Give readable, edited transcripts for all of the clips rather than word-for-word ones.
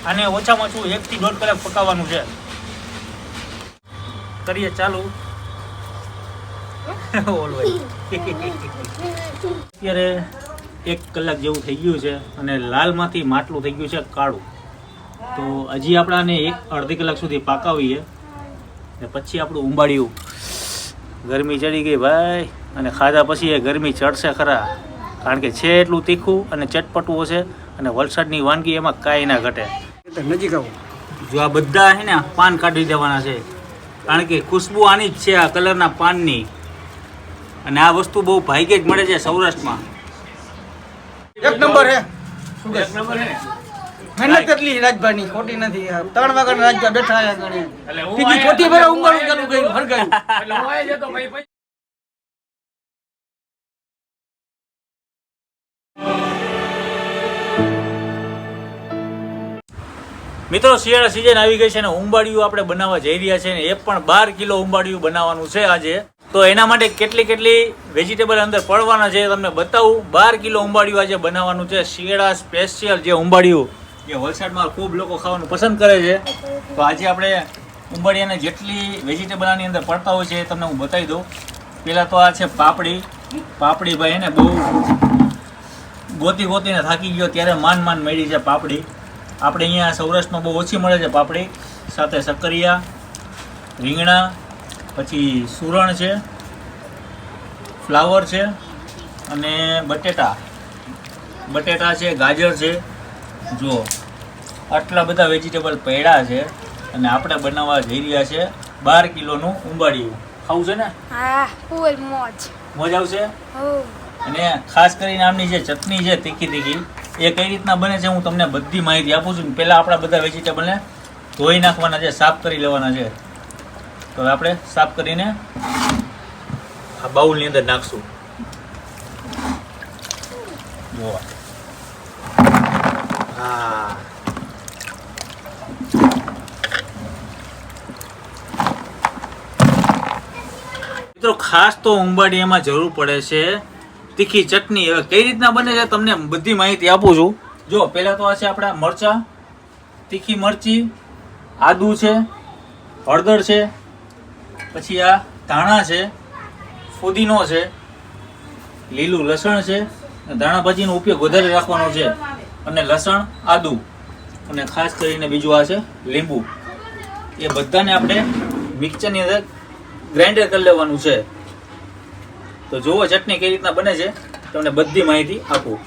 આને ઓછામાં ઓછું 1 થી 1.5 કલાક પકાવવાનું છે. કરીએ ચાલુ. અત્યારે 1 કલાક જેવું થઈ ગયું છે અને લાલમાંથી માટલું થઈ ગયું છે કાળું. તો હજી આપણે આને 1-1.5 કલાક સુધી પાકાવીએ ને પછી આપણું ઉંબાડિયું. ગરમી ચડી ગઈ ભાઈ, અને ખાધા પછી એ ગરમી ચડશે ખરા, કારણ કે છે એટલું તીખું અને ચટપટું હશે. અને વલસાડની વાનગી એમાં કાંઈ ના ઘટે. નજીક આવો. જો આ બધા છે ને પાન કાઢી દેવાના છે, કારણ કે ખુશ્બુ આની જ છે, આ કલરના પાનની. અને આ વસ્તુ બહુ ભાગ્યે જ મળે છે સૌરાષ્ટ્રમાં. 1 નંબર હે. 1 નંબર હે. મહેનત કેટલી રાજભાની ખોટી નથી. 3 વાગ્યાના રાજભા બેઠા આયા ગણે. બીજી ખોટી ભરે ઉંબાડું ચાલુ કર્યું હરગાયું. એટલે હું આય જતો ભાઈ. મિત્રો શિયાળા સિઝન આવી ગઈ છે ને ઉંબાડિયું આપણે બનાવવા જઈ રહ્યા છે ને એ પણ 12 કિલો ઉંબાડિયું બનાવવાનું છે આજે. તો એના માટે કેટલી વેજીટેબલ અંદર પડવાના છે તમને બતાવું. 12 કિલો ઉંબાડિયું આજે બનાવવાનું છે. શિયાળા સ્પેશિયલ જે ઉંબાડિયું જે વલસાડમાં ખૂબ લોકો ખાવાનું પસંદ કરે છે. તો આજે આપણે ઉંબાડિયાને જેટલી વેજીટેબલ આની અંદર પડતા હોય છે એ તમને હું બતાવી દઉં. પહેલાં તો આ છે પાપડી. પાપડી ભાઈ એને બહુ ગોતીને થાકી ગયો ત્યારે માન મળી છે પાપડી. આપણે અહીંયા સૌરાષ્ટ્રમાં બહુ ઓછી મળે છે પાપડી. સાથે સક્કરિયા, રીંગણા, પછી સુરણ છે, ફ્લાવર છે અને બટેટા છે, ગાજર છે. જો આટલા બધા વેજીટેબલ પડ્યા છે અને આપણે બનાવવા જઈ રહ્યા છે 12 કિલોનું ઉંબાડિયું. ખાવું છે ને? હા, ફૂલ મોજ આવશે. અને ખાસ કરીને આમની જે ચટણી છે તીખી એ કઈ રીતના બને છે હું તમને બધી માહિતી આપું છું. પહેલાં આપણા બધા વેજીટેબલને ધોઈ નાખવાના છે, સાફ કરી લેવાના છે. તો હવે આપણે સાફ કરીને આ બાઉલની અંદર નાખશું. જોવા હા, મિત્રો ખાસ તો ઉંબાડિયામાં જરૂર પડે છે તીખી ચટણી. હવે કઈ રીતના બને છે તમને બધી માહિતી આપું છું. જો પહેલા તો આ છે આપણા મરચા, તીખી મરચી, આદુ છે, હળદર છે, પછી આ ધાણા છે, ફુદીનો છે, લીલું લસણ છે. ધાણા ભાજીનો ઉપયોગ વધારે રાખવાનો છે, અને લસણ, આદુ, અને ખાસ કરીને બીજું આ છે લીંબુ. એ બધાને આપણે મિક્સરની અંદર ગ્રાઇન્ડર કરી લેવાનું છે. તો જુઓ ચટણી કઈ રીતના બને છે તમને બધી માહિતી આપું.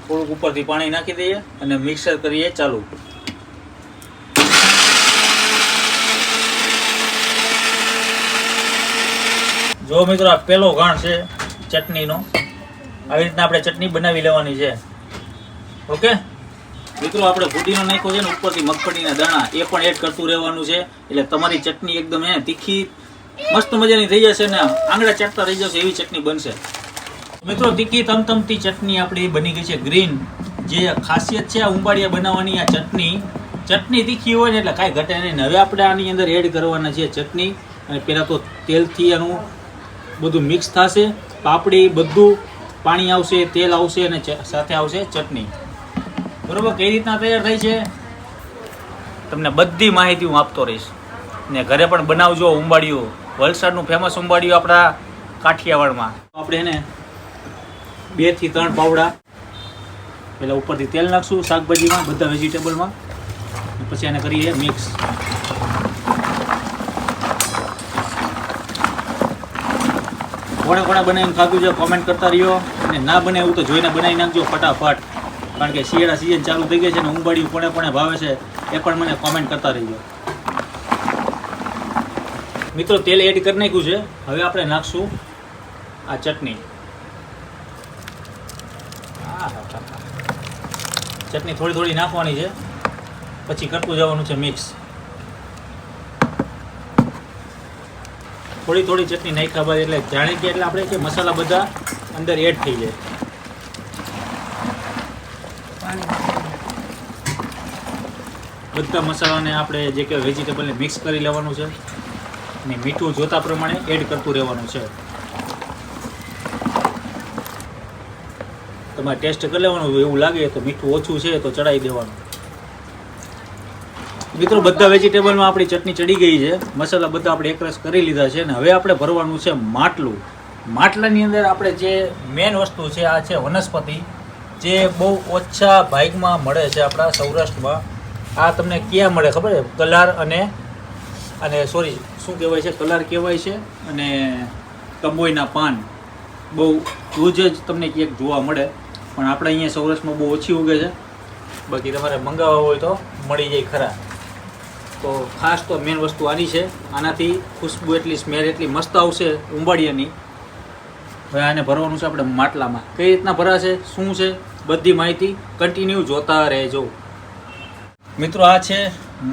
થોડુંક ઉપરથી પાણી નાખી દઈએ અને મિક્સર કરીએ ચાલુ. જો મિત્રો આ પહેલો ઘાણ છે ચટણીનો. આવી રીતના આપણે ચટણી બનાવી લેવાની છે. ઓકે મિત્રો, આપણે ફુદીનો નાખ્યો છે ને ઉપરથી મગફળીના દાણા એ પણ એડ કરતું રહેવાનું છે. એટલે તમારી ચટણી એકદમ તીખી મસ્ત મજાની થઈ જશે ને આંગળા ચાટતા થઈ જશે એવી ચટણી બનશે. મિત્રો તીખી તમતમતી ચટણી આપણી બની ગઈ છે ગ્રીન. જે ખાસિયત છે આ ઉંબાડિયા બનાવવાની, આ ચટણી તીખી હોય ને એટલે કાંઈ ઘટે નહીં. હવે આપણે આની અંદર એડ કરવાના છે ચટણી. અને પહેલાં તો તેલથી આનું બધું મિક્સ થશે. પાપડી બધું પાણી આવશે, તેલ આવશે અને સાથે આવશે ચટણી. બરોબર, કઈ રીતના તૈયાર થાય છે તમને બધી માહિતી હું આપતો રહીશ. ને ઘરે પણ બનાવજો ઉંબાડિયું. વલસાડનું ફેમસ ઉંબાડિયું આપણા કાઠિયાવાડમાં. આપણે એને 2 થી 3 પાવડા પહેલાં ઉપરથી તેલ નાખશું શાકભાજીમાં, બધા વેજીટેબલમાં. પછી એને કરીએ મિક્સ. કોણે બનાવીને ખાધું છે કોમેન્ટ કરતા રહ્યો. અને ના બને એવું તો જોઈને બનાવી નાખજો ફટાફટ, કારણ કે શિયાળા સિઝન ચાલુ થઈ ગઈ છે ને ઉંબાડિયું કોણે ભાવે છે એ પણ મને કોમેન્ટ કરતા રહીજો. મિત્રો તેલ એડ કરી નાખ્યું છે. હવે આપણે નાખશું આ ચટણી. ચટણી થોડી નાખવાની છે, પછી કરતું જવાનું છે મિક્સ. થોડી ચટણી નાખ્યા બાદ એટલે જાણી કે એટલે આપણે કે મસાલા બધા અંદર એડ થઈ જાય. બધા મસાલાને આપણે જે કે વેજીટેબલને મિક્સ કરી લેવાનું છે અને મીઠું જોતા પ્રમાણે એડ કરતું રહેવાનું છે. તમારે ટેસ્ટ કરી લેવાનું, એવું લાગે તો મીઠું ઓછું છે તો ચડાવી દેવાનું. મિત્રો બધા વેજીટેબલમાં આપણી ચટણી ચડી ગઈ છે, મસાલા બધા આપણે એકરસ કરી લીધા છે. અને હવે આપણે ભરવાનું છે માટલું. માટલાની અંદર આપણે જે મેન વસ્તુ છે આ છે વનસ્પતિ, જે બહુ ઓછા ભાગમાં મળે છે આપણા સૌરાષ્ટ્રમાં. આ તમને ક્યાં મળે ખબર છે? કલાર અને સોરી શું કહેવાય છે, કલાર કહેવાય છે અને કંબોઈના પાન બહુ રોજ જ તમને ક્યાંક જોવા મળે, પણ આપણે અહીંયા સૌરાષ્ટ્રમાં બહુ ઓછી ઉગે છે. બાકી તમારે મંગાવવા હોય તો મળી જાય ખરા. તો ખાસ તો મેન વસ્તુ આની છે. આનાથી ખુશ્બુ એટલી, સ્મેલ એટલી મસ્ત આવશે ઉંબાડિયાની. હવે આને ભરવાનું છે આપણે માટલામાં. કઈ રીતના ભરાશે, શું છે, બધી માહિતી કન્ટિન્યુ જોતા રહેજો. મિત્રો આ છે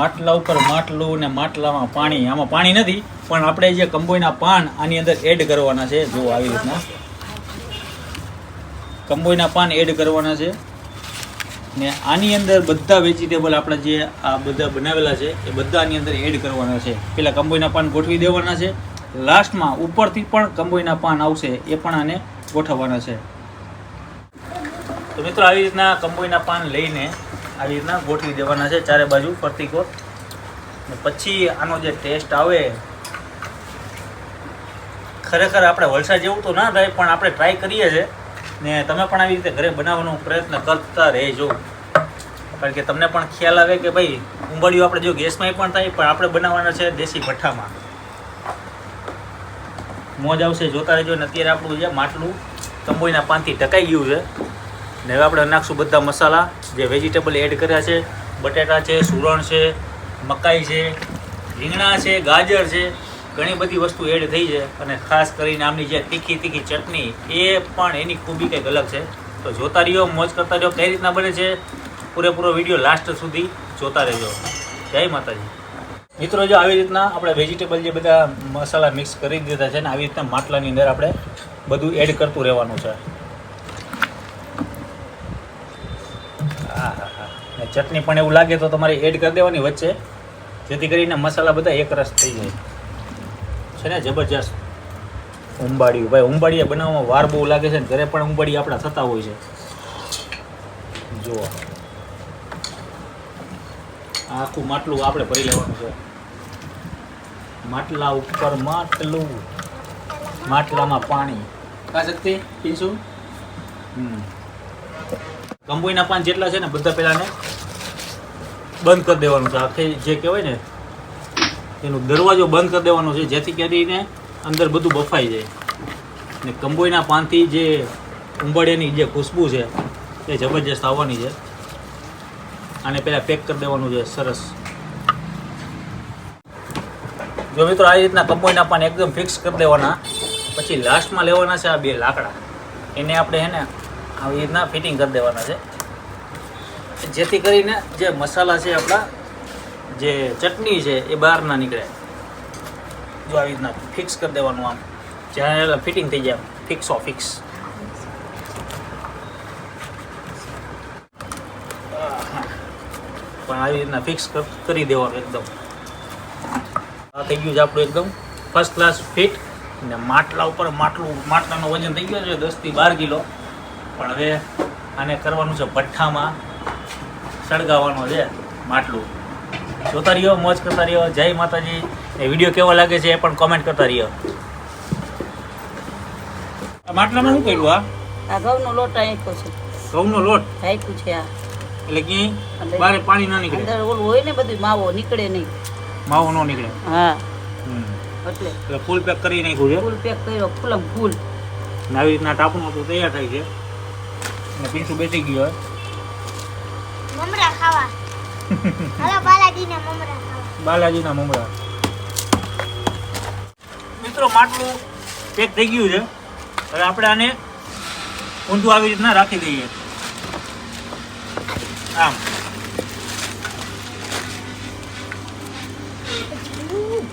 માટલા ઉપર માટલું ને માટલામાં પાણી. આમાં પાણી નથી, પણ આપણે જે કંબોઈના પાન આની અંદર એડ કરવાના છે. જો આવી રીતના કંબોઈના પાન એડ કરવાના છે. ને આની અંદર બધા વેજીટેબલ આપણે જે આ બધા બનાવેલા છે એ બધા આની અંદર એડ કરવાના છે. પેલા કંબોઈના પાન ગોઠવી દેવાના છે. લાસ્ટમાં ઉપરથી પણ કંબોઈના પાન આવશે, એ પણ આને ગોઠવવાના છે. તો મિત્રો આવી રીતના કંબોઈના પાન લઈને આવી રીતના ગોઠવી દેવાના છે ચારે બાજુ ફરતી કોર. ને પછી આનો જે ટેસ્ટ આવે, ખરેખર આપણે વલસાડ જેવું તો ના થાય, પણ આપણે ટ્રાય કરીએ છીએ. ને તમે પણ આવી રીતે ઘરે બનાવવાનો પ્રયત્ન કરતા રહેજો, કારણ કે તમને પણ ખ્યાલ આવે કે ભાઈ ઉંબાડિયું આપણે જો ગેસમાં પણ થાય, પણ આપણે બનાવવાના છે દેશી ભઠ્ઠામાં. મોજ આવશે, જોતા રહેજો. ને અત્યારે આપણું જે માટલું કંબોઈના પાનથી ઢકાઈ ગયું છે. ને હવે આપણે નાખશું બધા મસાલા જે વેજીટેબલ એડ કર્યા છે. બટેટા છે, સુરણ છે, મકાઈ છે, રીંગણા છે, ગાજર છે, ઘણી બધી વસ્તુ એડ થઈ છે. અને ખાસ કરીને આમની જે તીખી ચટણી, એ પણ એની ખૂબી કંઈક અલગ છે. તો જોતા રહ્યો, મોજ કરતા રહ્યો. કઈ રીતના બને છે પૂરેપૂરો વિડીયો લાસ્ટ સુધી જોતા રહેજો. જય માતાજી. મિત્રો જો આવી રીતના આપણે વેજીટેબલ જે બધા મસાલા મિક્સ કરી દીધા છે ને આવી રીતના માટલાની અંદર આપણે બધું એડ કરતું રહેવાનું છે. ને ચટણી પણ એવું લાગે તો તમારે એડ કરી દેવાની વચ્ચે, જેથી કરીને મસાલા બધા એકરસ થઈ જાય છે ને. જબરજસ્ત ઉંબાડિયું. ભાઈ ઉંબાડિયા બનાવવામાં વાર બહુ લાગે છે ને, ઘરે પણ ઉંબાડિયા આપણા થતા હોય છે. જુઓ આખું માટલું આપણે ભરી લેવાનું છે. માટલા ઉપર માટલું, માટલામાં પાણી. કા શક્તિ પીશું. કંબોઈના પાન જેટલા છે ને બધા પહેલાને બંધ કરી દેવાનું છે. આખે જે કહેવાય ને એનો દરવાજો બંધ કરી દેવાનો છે, જેથી કરીને અંદર બધું બફાઈ જાય. ને કંબોઈના પાનથી જે ઉંબાડિયાની જે ખુશ્બુ છે એ જબરજસ્ત આવવાની છે. આને પહેલાં પેક કરી દેવાનું છે સરસ. જો મિત્રો આવી રીતના કંબોઈના પાન એકદમ ફિક્સ કરી દેવાના. પછી લાસ્ટમાં લેવાના છે આ બે લાકડા, એને આપણે હે ને આવી રીતના ફિટિંગ કરી દેવાના છે, જેથી કરીને જે મસાલા છે આપણા, જે ચટણી છે એ બહાર ના નીકળે. જો આવી રીતના ફિક્સ કરી દેવાનું, આમ જ્યારે ફિટિંગ થઈ જાય ફિક્સો ફિક્સ. પણ આવી રીતના ફિક્સ કરી દેવાનું એકદમ. આ થઈ ગયું છે આપણું એકદમ ફર્સ્ટ ક્લાસ ફિટ. ને માટલા ઉપર માટલાનું વજન થઈ ગયું છે 10 થી 12 કિલો. પણ હવે આને કરવાનું છે ભઠ્ઠામાં સળગાવવાનો છે માટલું. જોતા રહ્યો, મોજ કરતા રહ્યો. જય માતાજી. એ વિડીયો કેવો લાગે છે એ પણ કોમેન્ટ કરતા રહ્યો. આ માટલામાં શું કર્યું? આ ઘઉંનો લોટ આંખ્યો છે. ઘઉંનો લોટ આંખ્યું છે આ. એટલે કે બહાર પાણી ના નીકળે, અંદર ઓલું હોય ને બધું માવો નીકળે નહીં. માવો ન નીકળે. હા એટલે ફૂલ પેક કરી નાખ્યું છે. ફૂલ પેક કર્યો, ફૂલમ ફૂલ. આવી રીતના ટાપણું તો તૈયાર થાય છે. અને પીસું બેસી ગયો મમરા ખાવા. હાલો બાલાજીના મમરા ખાવા. બાલાજીના મમરા. મિત્રો માટલું પેક થઈ ગયું છે. હવે આપણે આને ઊંધું આવી રીતના રાખી દઈએ આમ.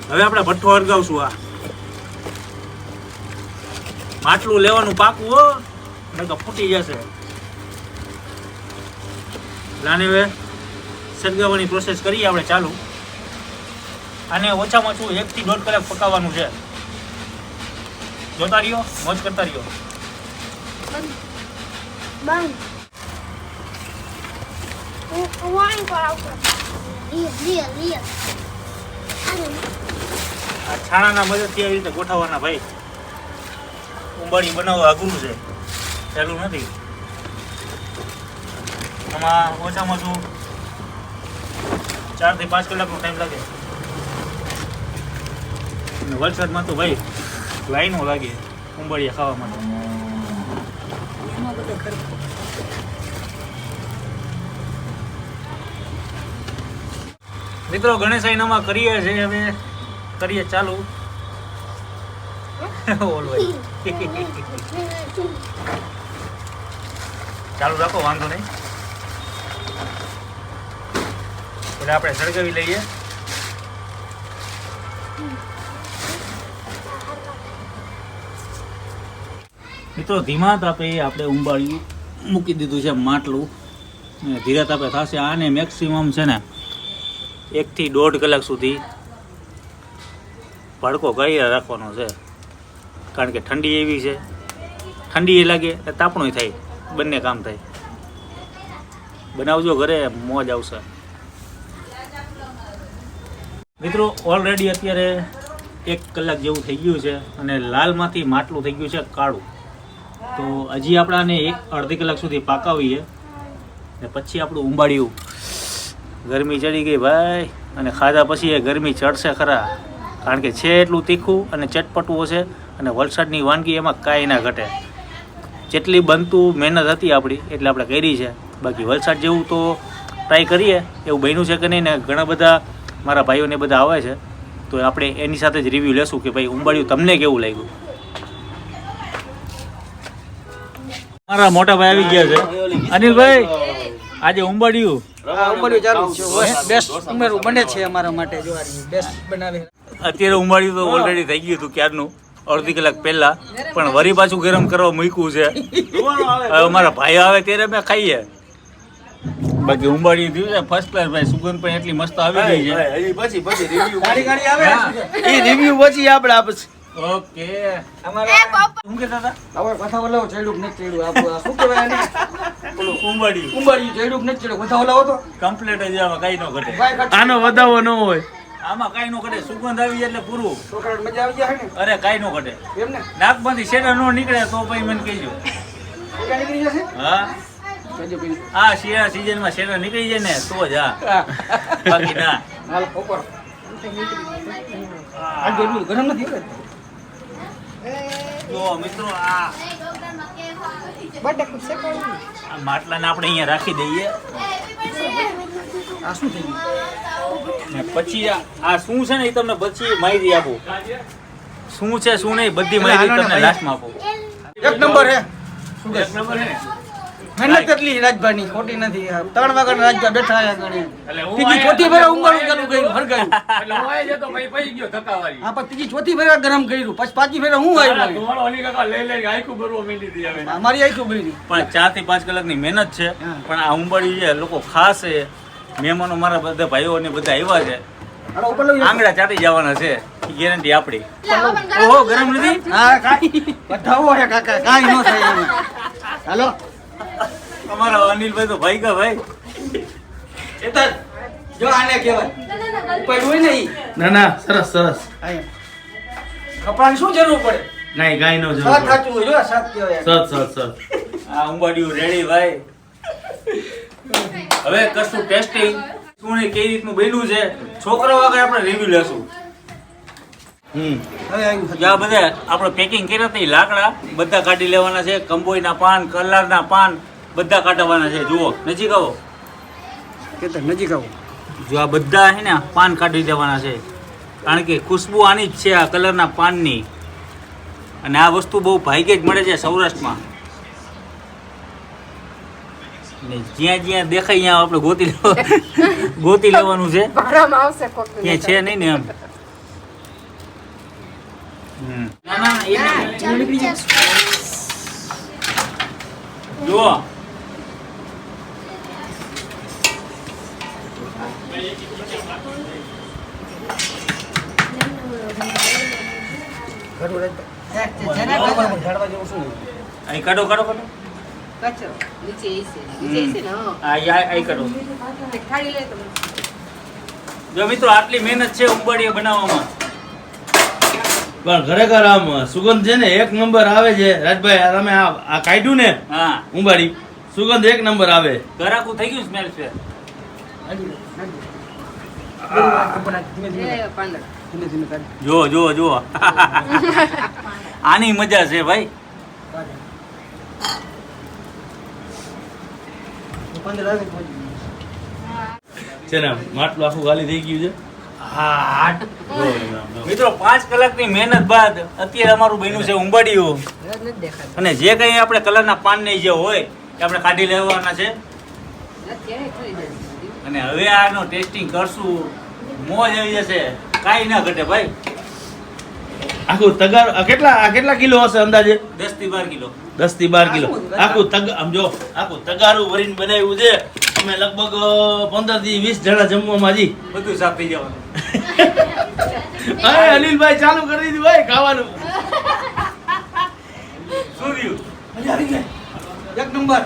હવે આપણે ભઠ્ઠો હળગાવશું. આ માટલું લેવાનું પાકું હો, નહીં તો ફૂટી જશે. લાને હવે સળગાવવાની પ્રોસેસ કરીએ આપણે ચાલુ. આને ઓછામાં ઓછું 1 થી 1.5 કલાક પકાવવાનું છે. જોતા રહ્યો, મોજ કરતા રહ્યો. બંધ. હું વાન કરાવું. રિયલ આ છાણાના મદદથી આવી રીતે ગોઠવવાના ભાઈ. ઉંબાડી બનાવવા અઘરું છે, સહેલું નથી. આમાં ઓછામાં ઓછું 4 થી 5 કલાકનો ટાઈમ લાગે. અને વલસાડમાં તો ભાઈ લાઈનો લાગે ઉંબાડિયા ખાવા માટે. એમાં બધો ખર્ચો. મિત્રો ગણેશાઈનામાં કરીએ છે, હવે કરીએ ચાલુ. ઓલ ભાઈ ચાલુ રાખો, વાંધો નહીં. એટલે આપણે સળગાવી લઈએ. મિત્રો ધીમા તાપે આપણે ઉંબાળિયું મૂકી દીધું છે માટલું. ને ધીરા તાપે થશે. આને મેક્સિમમ છે ને 1 થી 1.5 કલાક સુધી ભડકો કરી રાખવાનો છે. કારણ કે ઠંડી એવી છે, ઠંડી એ લાગે તાપણું થાય, બંને કામ થાય. બનાવજો ઘરે, મોજ આવશે. મિત્રો ઓલરેડી અત્યારે 1 કલાક જેવું થઈ ગયું છે અને લાલમાંથી માટલું થઈ ગયું છે કાળું. તો હજી આપણે આને 1-1.5 કલાક સુધી પાકાવીએ ને પછી આપણું ઉંબાડિયું. ગરમી ચડી ગઈ ભાઈ, અને ખાધા પછી એ ગરમી ચડશે ખરા. કારણ કે છે એટલું તીખું અને ચટપટું છે, અને વલસાડની વાનગી એમાં કાંઈ ના ઘટે. જેટલી બનતું મહેનત હતી આપણી એટલે આપણે કરી છે. બાકી વલસાડ જેવું તો ટ્રાય કરીએ એવું બન્યું છે કે નહીં. ને ઘણા બધા મારા ભાઈઓને બધા આવે છે, તો આપણે એની સાથે જ રિવ્યૂ લેશું કે ભાઈ ઉંબાડિયું તમને કેવું લાગ્યું. મારા મોટા ભાઈ આવી ગયા છે. અનિલભાઈ, આજે ઉંબાડિયું ઉંબાડિયું ચાલુ છે. બેસ્ટ ઉંબાડિયું બને છે અમારા માટે. જો બેસ્ટ બનાવે. અત્યારે ઉંબાડિયું તો ઓલરેડી થઈ ગયું હતું ક્યારનું, 1.5 કલાક પહેલા. પણ વરી પાછું ગરમ કરવા મૂક્યું છે. હવે અમારા ભાઈ આવે ત્યારે અમે ખાઈએ. બાકી ઉંબાડિયું થયું છે ફર્સ્ટ ક્લાસ ભાઈ. સુગંધ પણ એટલી મસ્ત આવી ગઈ છે. પછી રિવ્યુ આવે. એ રિવ્યુ પછી આપણે આપશે. ઓકે. શું કહેતા હતા? હવે કથા ઓલાવો ચડ્યું કે નથી ચડ્યું? આ શું કહેવાય એને? પેલું ઉંબાડિયું ઉંબાડિયું ચડ્યું કે નથી ચડ્યું? કથા ઓલાવો તો કમ્પ્લીટ જ આમાં કાંઈ ન ઘટે. ભાઈ ઘટે. આનો વધાવો ન હોય. આમાં કાંઈ ન ઘટે. સુગંધ આવી જાય એટલે પૂરું. છોકરાને મજા આવી જાય ને અરે કાંઈ ન ઘટે. એમ ને નાકમાંથી શેડા ન નીકળે તો પછી મને કહેજો. છોકરા નીકળી જશે. હા, કહેજો ભાઈ. આ શિયાળા સિઝનમાં શેડા નીકળી જાય ને તો જ. હા, બાકી ના. હાલ ઉપર આ ગરમ ગરમ નથી હવે. તો મિત્રો આ માટલાને આપણે અહીંયા રાખી દઈએ. આ શું થઈ ગયું? ને પછી આ શું છે ને એ તમને પછી માહિતી આપું. શું છે શું નહીં બધી માહિતી તમને લાસ્ટમાં આપું. એક નંબર હે. એક નંબર હે. મહેનત કેટલી રાજભાની ખોટી નથી. 3 વાગ્યાના રાજભા બેઠા આયા ગણે. એટલે હું ત્રીજી ચોથી ફેરા ઉંબાળું ચાલુ કર્યું, હરગાયું. એટલે હું આઈ જતો પછી પઈ ગયો ધક્કાવાળી. હા, પણ ત્રીજી ચોથી ફેરા ગરમ કર્યું, પછી પાંચમી ફેરા હું આવ્યો. ધોવાળો અલી કાકા લઈ લઈ આખું ભરવા માંડી હતી હવે. અમારી આખું બળી. પણ 4 થી 5 કલાકની મહેનત છે. પણ આ ઉંબાડી છે લોકો ખાશે. મહેમાનો મારા બધા ભાઈઓ ને બધા આવ્યા છે. હાલો ઉપર લઈ જાઓ. આંગળા ચાટી જવાના છે, ગેરંટી આપણી. ઓહો, ગરમ નથી. હા, કાઈ બધાઓ હે કાકા, કાઈ ન થાય એમ. હાલો અમારા અનિલભાઈ તો ભાઈ કા ભાઈ. ચેતન જો આને કહેવાય ઉપર હોય ને ઈ. ના સરસ સરસ. કપડાની શું જરૂર પડે? નહીં ગાય નો જરૂર સાત પડે. સાચું હોય જો સાત કહેવાય. સરસ સરસ સરસ. આ ઉંબાડિયું રેડી ભાઈ. હવે કશું ટેસ્ટિંગ શું ને કઈ રીતનું બન્યું છે છોકરાઓ આગળ આપણે રિવ્યુ લેશું. હવે આવ્યું જ્યાં બધા આપણે પેકિંગ કર્યા હતા ઈ લાકડા બધા કાઢી લેવાના છે. કંબોઈના પાન, કલરના પાન બધા કાઢવાના છે. જુઓ, નજીક આવો. કેતન નજીક આવો. જો આ બધા છે ને પાન કાઢી દેવાના છે. કારણ કે ખુશ્બુ આની જ છે આ કલરના પાનની. અને આ વસ્તુ બહુ ભાગ્યે જ મળે છે સૌરાષ્ટ્રમાં. ને જ્યાં જ્યાં દેખાય ત્યાં આપણે ગોતી લેવાનું છે. ત્યાં છે નહીં ને એમ. ના ના એ નહીં. જુઓ ઘરું રાજભાઈ ઝાડવા જેવું શું? અહીં કાઢો કાઢો કાઢો. કચરો નીચે એસે ને અહીં કાઢો. જો મિત્રો આટલી મહેનત છે ઉંબાડીઓ બનાવવામાં. પણ ખરેખર આમ સુગંધ છે ને એક નંબર આવે છે રાજભાઈ. આ તમે આ કાઢ્યું ને હા ઉંબાડી, સુગંધ એક નંબર આવે. ગરાકું થઈ ગયું સ્મેલ છે. ધીમે ધીમે કાઢ. જુઓ જુઓ જુઓ આની મજા છે ભાઈ. 15 આવે તો છે ને માટલું આખું ખાલી થઈ ગયું છે. હા મિત્રો 5 કલાકની મહેનત બાદ અત્યારે અમારું બન્યું છે ઉંબાડિયું. અને જે કઈ આપણે કલરના પાન ને જે હોય એ આપણે કાઢી લેવાના છે. અને હવે આનો ટેસ્ટિંગ કરશું, મોજ આવી જશે, કાંઈ ના ઘટે ભાઈ. આખું તગાર આ કેટલા કિલો હશે અંદાજે? 10 થી 12 કિલો. 10 થી 12 કિલો આખું આમ જો આખું તગારું ભરીને બનાવ્યું છે. અમે લગભગ 15 થી 20 જણા જમવામાં જી. બધું સાફ થઈ જવાનું. અરે અનિલભાઈ ચાલુ કરી દીધું ભાઈ ખાવાનું. શું થયું? મજા આવી ગઈ. એક નંબર.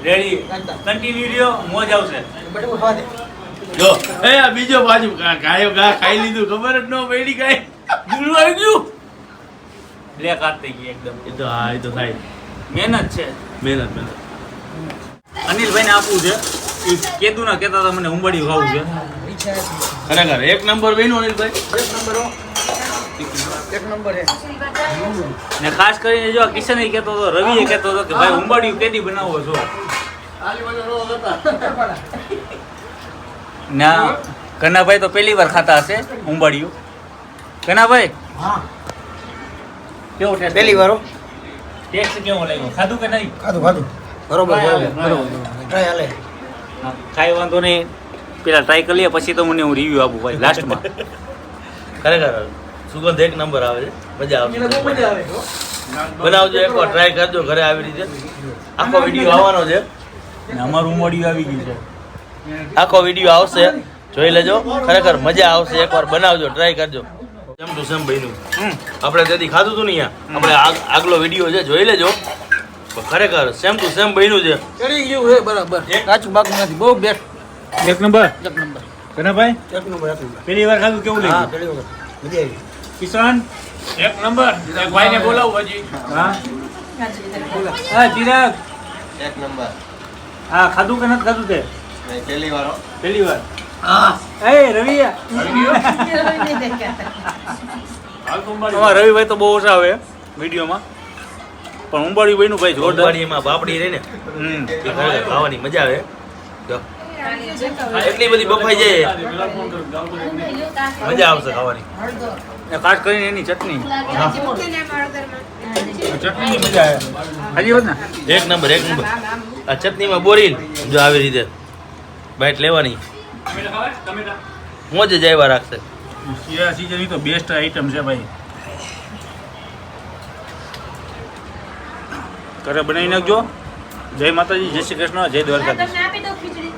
રેડી કન્ટિન્યુ રહ્યો, મોજ આવશે. બટુ ખાવા દે. જો એ આ બીજો બાજુ ગાયો ગા ખાઈ લીધું, ખબર જ ન પડી કાંઈ. ગુરુ આવી ગયું. લે કાટ થઈ ગઈ એકદમ. એ તો હા, એ તો થાય. મહેનત છે. મહેનત. અનિલભાઈ ને આપવું છે. એ કેતું ના કેતા હતા મને ઉંબાડિયું ખાવું છે. ખરેખર એક નંબર બન્યું અનિલભાઈ. એક નંબર હો. એક નંબર હે. ને ખાસ કરીને જો આ કિશન કહેતો હતો, રવિએ કહેતો હતો કે ભાઈ ઉંબાડિયું કેદી બનાવો છો. ના કનાભાઈ તો પહેલી વાર ખાતા હશે ઉંબાડિયું. કનાભાઈ હા કેવો ટેસ્ટ? પહેલી વાર હો. ટેસ્ટ કેવો લાગ્યો? ખાધું કે નહીં? ખાધું બરોબર બરોબર. ટ્રાય હાલે. હા, કાંઈ વાંધો નહીં. પેલા ટ્રાય કરી લઈએ પછી તો મને હું રિવ્યુ આપું ભાઈ લાસ્ટમાં. ખરેખર સુગંધ એક નંબર આવે છે. મજા એને બહુ આવશે. મજા આવે હો. બનાવજો એકવાર, ટ્રાય કરજો ઘરે આવી રીતે. આખો વિડીયો આવવાનો છે. ને અમારું ઉંબાડિયું આવી ગયું છે. આખો વિડીયો આવશે, જોઈ લેજો. ખરેખર મજા આવશે. એકવાર બનાવજો, ટ્રાય કરજો. સેમ ટુ સેમ બન્યું. આપણે તેથી ખાધું હતું ને અહીંયા, આપણે આગલો વિડીયો છે, જોઈ લેજો. પણ ખરેખર સેમ ટુ સેમ બન્યું છે. ચડી ગયું હે બરાબર. કાચું બાકી નથી. બહુ બેસ્ટ. એક નંબર. એક નંબર. કનાભાઈ એક નંબર હતું. પહેલી વાર ખાધું કેવું હા લાગ્યું? ચડી વખત મજા આવી. કિશન એક નંબર. એક ભાઈને બોલાવું હજી. હા હા ચિરાગ એક નંબર. હા ખાધું કે નથી ખાધું તે? પહેલી વાર હો. પહેલી વાર. હા એ રવિયા અમારા રવિભાઈ તો બહુ ઓછા આવે વિડીયોમાં, પણ ઉંબાડિયું બન્યું ભાઈ જોરદાર. ઉંબાડીમાં પાપડી રહી ને, હમ. એ ખરેખર ખાવાની મજા આવે. જો એટલી બધી બફાઈ જાય, મજા આવશે ખાવાની. ને ખાસ કરીને એની ચટણી ચટણીની મજા આવે. હાજી વાત ને? એક નંબર એક નંબર. આ ચટણીમાં બોરીને જો આવી રીતે બાઈટ લેવાની, મોજ જ આવ્યા રાખશે. શિયાળા સિઝનની તો બેસ્ટ આઈટમ છે ભાઈ. ઘરે બનાવી નાખજો. જય માતાજી, જય શ્રી કૃષ્ણ, જય દ્વારકાધીશ. આપી દો ખીચડી.